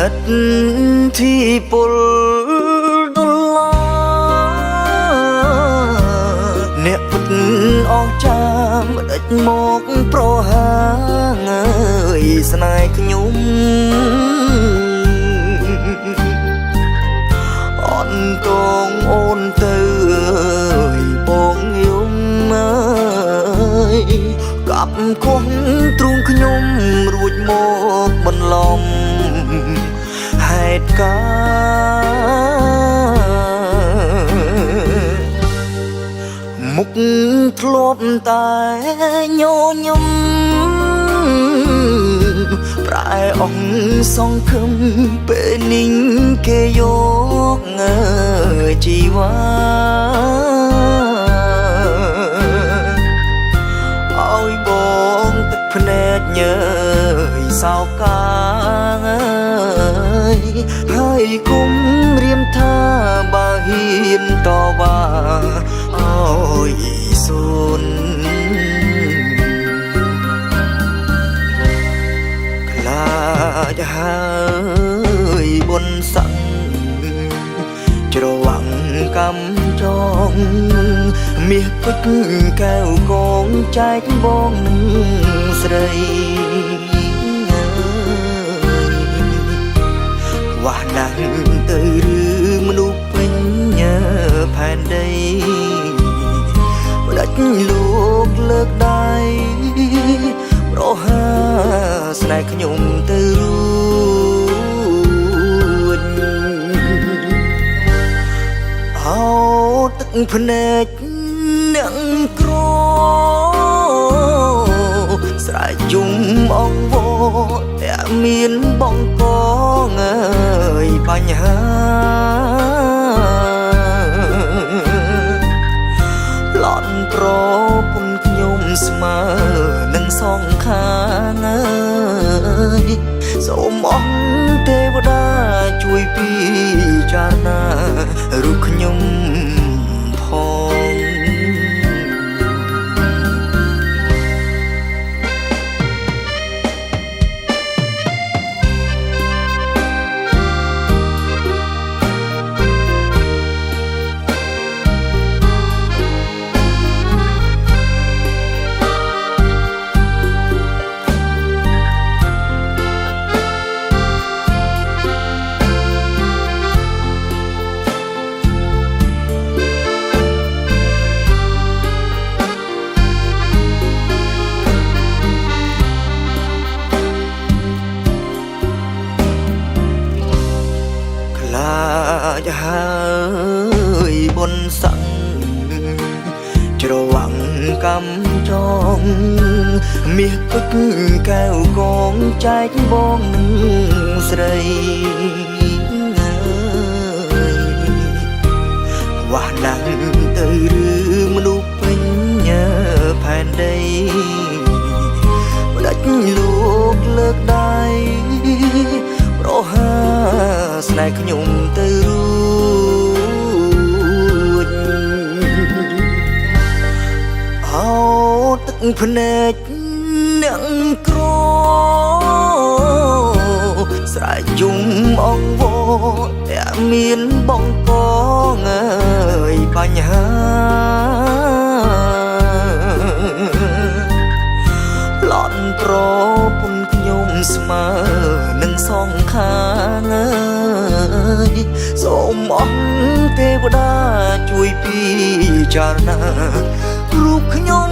ិតที่ពលដុល្លារអ្នកពិតអស់ចាំដេចមកប្រហាងអើយស្នេហ៍ខ្ញុំអន្តងអូនទៅអើយបងយំអើយកាប់ខុសទ្រូងខ្ញុំរួចមកបន្លំហេតុការមុខធ្លាប់តែញញឹមប្រែអងសង្ឃឹមពេលនេះគេយកជីវ៉ាឲ្យបងទឹកភ្នែកញើយសោកកាងហើយគុំរៀមថាបើហ៊ានតវ៉ាអើយសូនខ្លាចហើយបុនស័ក្តិច្រវាំងកំចងមាសពេជ្រកែវកងចែកបងនឹងស្រីវ៉ាស់ណាស់ទៅឬមនុស្សពេញផែនដីដាច់លោកលើកដៃប្រហាស្នេហ៍ខ្ញុំទៅរួចអោទឹកភ្នែកអ្នកក្រស្រែកជុំអងវតែមានបងកងអើយបញ្ហាឡន់ប្រពន្ធខ្ញុំស្មើនឹងសងខាងអើយសូមអស់ទេវតាជួយពិចារណារូបខ្ញុំផងហើយបុនស័ក្តិច្រវាំងកំចងមាសពេជ្រកែវកងចែកបងនឹងស្រីវ៉ាស់ណាស់ទៅឬមនុស្សពេញផែនដីដាច់លោកលើកដៃប្រហាស្នេហ៍ខ្ញុំទៅរួចអោទឹកភ្នែកអ្នកក្រស្រែកជុំអងវតែមានបងកងអើយបញ្ហាឡន់ប្រពន្ធខ្ញុំស្មើនឹងសងខាងអើយសូមអស់ទេវតាជួយពិចារណារូបខ្ញុំ